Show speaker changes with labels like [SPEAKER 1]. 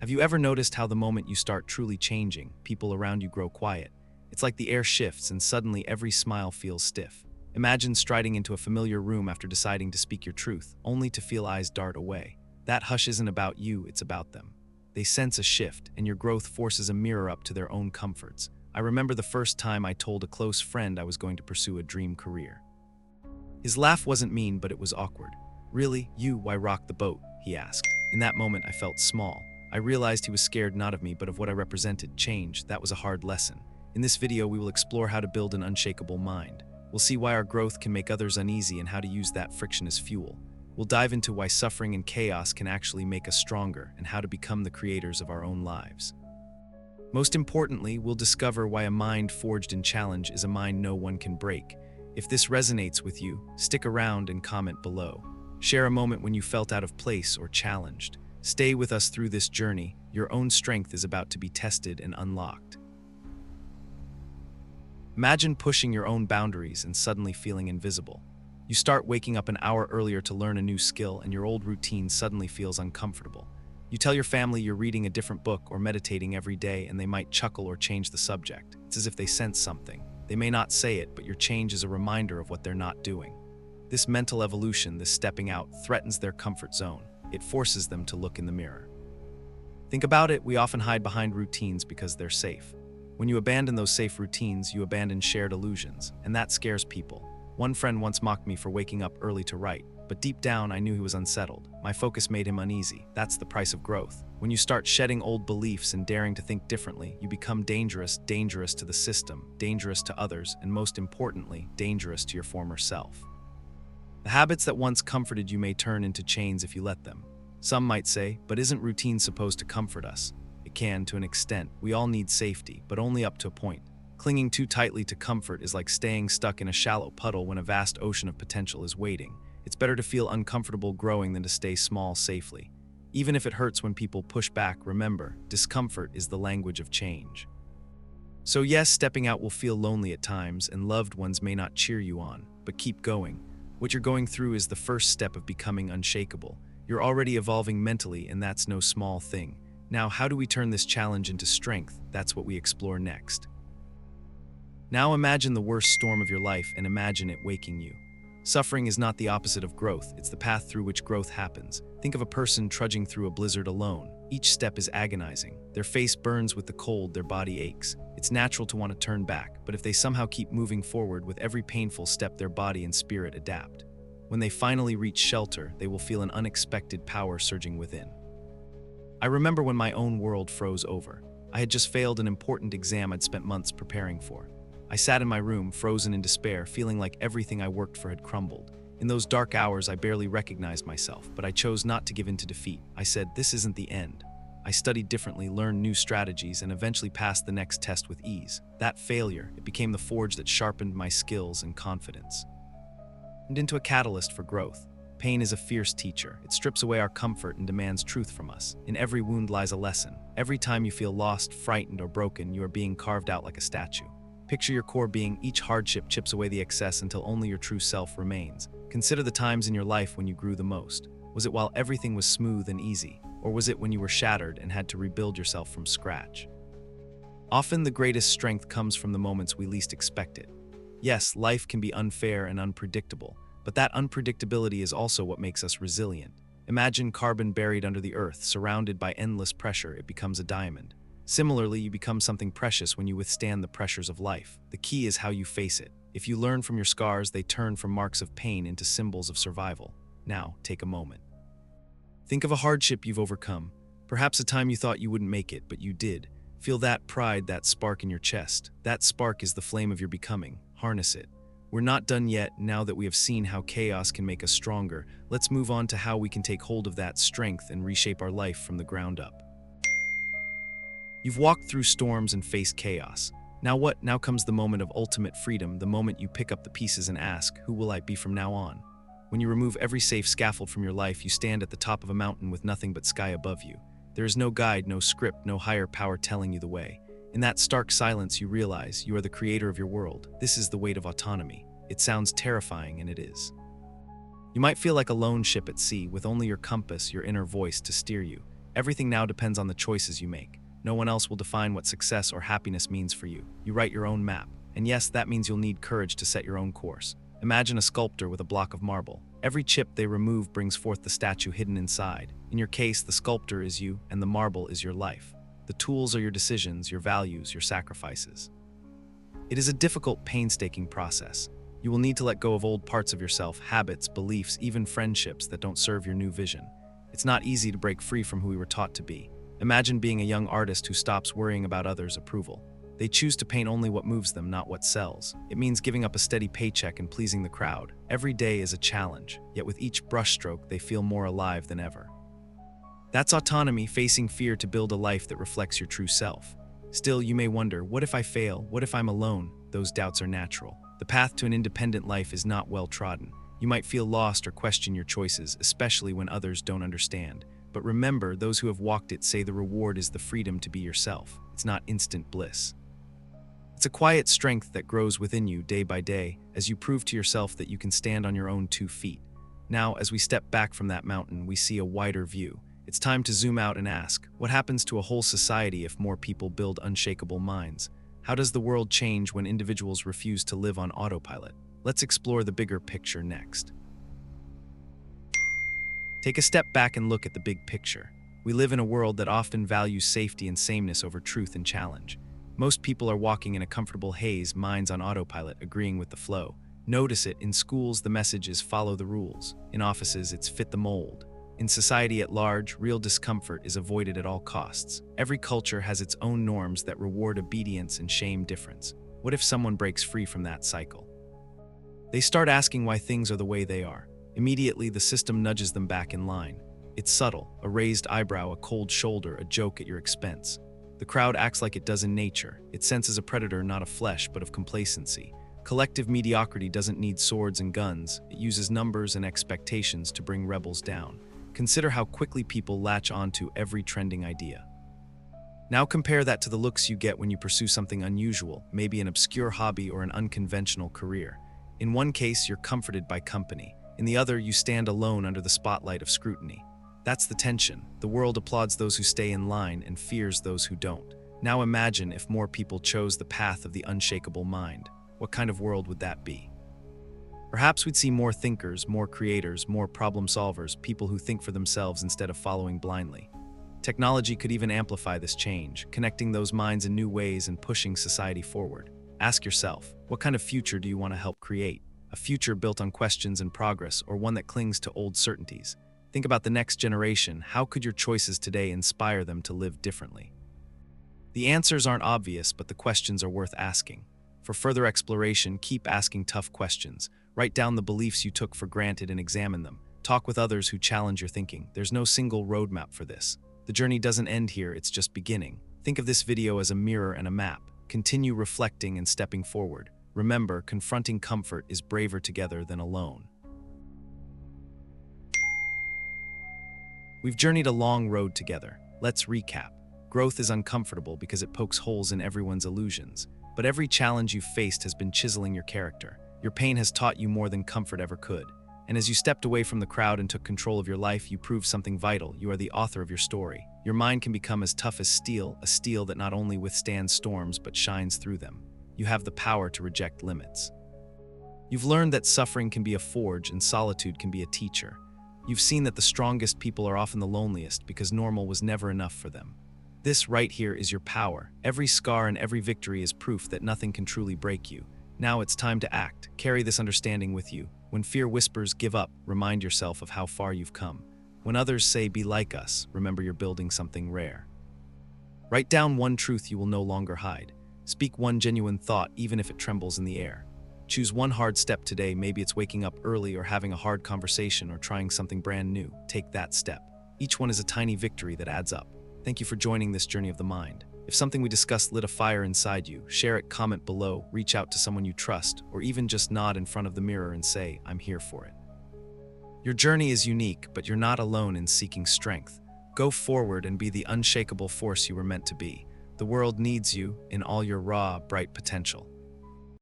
[SPEAKER 1] Have you ever noticed how the moment you start truly changing, people around you grow quiet? It's like the air shifts and suddenly every smile feels stiff. Imagine striding into a familiar room after deciding to speak your truth, only to feel eyes dart away. That hush isn't about you, it's about them. They sense a shift, and your growth forces a mirror up to their own comforts. I remember the first time I told a close friend I was going to pursue a dream career. His laugh wasn't mean, but it was awkward. "Really? You, why rock the boat?" he asked. In that moment, I felt small. I realized he was scared not of me, but of what I represented, change. That was a hard lesson. In this video, we will explore how to build an unshakable mind. We'll see why our growth can make others uneasy and how to use that friction as fuel. We'll dive into why suffering and chaos can actually make us stronger and how to become the creators of our own lives. Most importantly, we'll discover why a mind forged in challenge is a mind no one can break. If this resonates with you, stick around and comment below. Share a moment when you felt out of place or challenged. Stay with us through this journey. Your own strength is about to be tested and unlocked. Imagine pushing your own boundaries and suddenly feeling invisible. You start waking up an hour earlier to learn a new skill, and your old routine suddenly feels uncomfortable. You tell your family you're reading a different book or meditating every day, and they might chuckle or change the subject. It's as if they sense something. They may not say it, but your change is a reminder of what they're not doing. This mental evolution, this stepping out, threatens their comfort zone. It forces them to look in the mirror. Think about it, we often hide behind routines because they're safe. When you abandon those safe routines, you abandon shared illusions, and that scares people. One friend once mocked me for waking up early to write, but deep down I knew he was unsettled. My focus made him uneasy. That's the price of growth. When you start shedding old beliefs and daring to think differently, you become dangerous to the system, dangerous to others, and most importantly, dangerous to your former self. The habits that once comforted you may turn into chains if you let them. Some might say, but isn't routine supposed to comfort us? It can, to an extent. We all need safety, but only up to a point. Clinging too tightly to comfort is like staying stuck in a shallow puddle when a vast ocean of potential is waiting. It's better to feel uncomfortable growing than to stay small safely. Even if it hurts when people push back, remember, discomfort is the language of change. So yes, stepping out will feel lonely at times, and loved ones may not cheer you on, but keep going. What you're going through is the first step of becoming unshakable. You're already evolving mentally, and that's no small thing. Now, how do we turn this challenge into strength? That's what we explore next. Now imagine the worst storm of your life and imagine it waking you. Suffering is not the opposite of growth, it's the path through which growth happens. Think of a person trudging through a blizzard alone. Each step is agonizing. Their face burns with the cold, their body aches. It's natural to want to turn back, but if they somehow keep moving forward, with every painful step their body and spirit adapt. When they finally reach shelter, they will feel an unexpected power surging within. I remember when my own world froze over. I had just failed an important exam I'd spent months preparing for. I sat in my room, frozen in despair, feeling like everything I worked for had crumbled. In those dark hours, I barely recognized myself, but I chose not to give in to defeat. I said, this isn't the end. I studied differently, learned new strategies, and eventually passed the next test with ease. That failure, it became the forge that sharpened my skills and confidence. And into a catalyst for growth. Pain is a fierce teacher. It strips away our comfort and demands truth from us. In every wound lies a lesson. Every time you feel lost, frightened, or broken, you are being carved out like a statue. Picture your core being. Each hardship chips away the excess until only your true self remains. Consider the times in your life when you grew the most. Was it while everything was smooth and easy? Or was it when you were shattered and had to rebuild yourself from scratch? Often the greatest strength comes from the moments we least expect it. Yes, life can be unfair and unpredictable, but that unpredictability is also what makes us resilient. Imagine carbon buried under the earth, surrounded by endless pressure, it becomes a diamond. Similarly, you become something precious when you withstand the pressures of life. The key is how you face it. If you learn from your scars, they turn from marks of pain into symbols of survival. Now, take a moment. Think of a hardship you've overcome. Perhaps a time you thought you wouldn't make it, but you did. Feel that pride, that spark in your chest. That spark is the flame of your becoming. Harness it. We're not done yet. Now that we have seen how chaos can make us stronger, let's move on to how we can take hold of that strength and reshape our life from the ground up. You've walked through storms and faced chaos. Now what? Now comes the moment of ultimate freedom, the moment you pick up the pieces and ask, who will I be from now on? When you remove every safe scaffold from your life, you stand at the top of a mountain with nothing but sky above you. There is no guide, no script, no higher power telling you the way. In that stark silence, you realize you are the creator of your world. This is the weight of autonomy. It sounds terrifying, and it is. You might feel like a lone ship at sea, with only your compass, your inner voice, to steer you. Everything now depends on the choices you make. No one else will define what success or happiness means for you. You write your own map. And yes, that means you'll need courage to set your own course. Imagine a sculptor with a block of marble. Every chip they remove brings forth the statue hidden inside. In your case, the sculptor is you, and the marble is your life. The tools are your decisions, your values, your sacrifices. It is a difficult, painstaking process. You will need to let go of old parts of yourself, habits, beliefs, even friendships that don't serve your new vision. It's not easy to break free from who we were taught to be. Imagine being a young artist who stops worrying about others' approval. They choose to paint only what moves them, not what sells. It means giving up a steady paycheck and pleasing the crowd. Every day is a challenge, yet with each brushstroke, they feel more alive than ever. That's autonomy, facing fear to build a life that reflects your true self. Still, you may wonder, what if I fail? What if I'm alone? Those doubts are natural. The path to an independent life is not well trodden. You might feel lost or question your choices, especially when others don't understand. But remember, those who have walked it say the reward is the freedom to be yourself. It's not instant bliss. It's a quiet strength that grows within you day by day as you prove to yourself that you can stand on your own 2 feet. Now, as we step back from that mountain, we see a wider view. It's time to zoom out and ask, what happens to a whole society if more people build unshakable minds? How does the world change when individuals refuse to live on autopilot? Let's explore the bigger picture next. Take a step back and look at the big picture. We live in a world that often values safety and sameness over truth and challenge. Most people are walking in a comfortable haze, minds on autopilot, agreeing with the flow. Notice it. In schools, the message is follow the rules. In offices, it's fit the mold. In society at large, real discomfort is avoided at all costs. Every culture has its own norms that reward obedience and shame difference. What if someone breaks free from that cycle? They start asking why things are the way they are. Immediately, the system nudges them back in line. It's subtle, a raised eyebrow, a cold shoulder, a joke at your expense. The crowd acts like it does in nature. It senses a predator not of flesh, but of complacency. Collective mediocrity doesn't need swords and guns. It uses numbers and expectations to bring rebels down. Consider how quickly people latch onto every trending idea. Now compare that to the looks you get when you pursue something unusual, maybe an obscure hobby or an unconventional career. In one case, you're comforted by company. In the other, you stand alone under the spotlight of scrutiny. That's the tension. The world applauds those who stay in line and fears those who don't. Now imagine if more people chose the path of the unshakable mind. What kind of world would that be? Perhaps we'd see more thinkers, more creators, more problem solvers, people who think for themselves instead of following blindly. Technology could even amplify this change, connecting those minds in new ways and pushing society forward. Ask yourself, what kind of future do you want to help create? A future built on questions and progress, or one that clings to old certainties? Think about the next generation. How could your choices today inspire them to live differently? The answers aren't obvious, but the questions are worth asking. For further exploration, keep asking tough questions. Write down the beliefs you took for granted and examine them. Talk with others who challenge your thinking. There's no single roadmap for this. The journey doesn't end here, it's just beginning. Think of this video as a mirror and a map. Continue reflecting and stepping forward. Remember, confronting comfort is braver together than alone. We've journeyed a long road together. Let's recap. Growth is uncomfortable because it pokes holes in everyone's illusions. But every challenge you've faced has been chiseling your character. Your pain has taught you more than comfort ever could. And as you stepped away from the crowd and took control of your life, you proved something vital. You are the author of your story. Your mind can become as tough as steel, a steel that not only withstands storms but shines through them. You have the power to reject limits. You've learned that suffering can be a forge and solitude can be a teacher. You've seen that the strongest people are often the loneliest because normal was never enough for them. This right here is your power. Every scar and every victory is proof that nothing can truly break you. Now it's time to act. Carry this understanding with you. When fear whispers, give up, remind yourself of how far you've come. When others say, be like us, remember you're building something rare. Write down one truth you will no longer hide. Speak one genuine thought, even if it trembles in the air. Choose one hard step today. Maybe it's waking up early or having a hard conversation or trying something brand new. Take that step. Each one is a tiny victory that adds up. Thank you for joining this journey of the mind. If something we discussed lit a fire inside you, share it, comment below, reach out to someone you trust, or even just nod in front of the mirror and say, I'm here for it. Your journey is unique, but you're not alone in seeking strength. Go forward and be the unshakable force you were meant to be. The world needs you in all your raw, bright potential.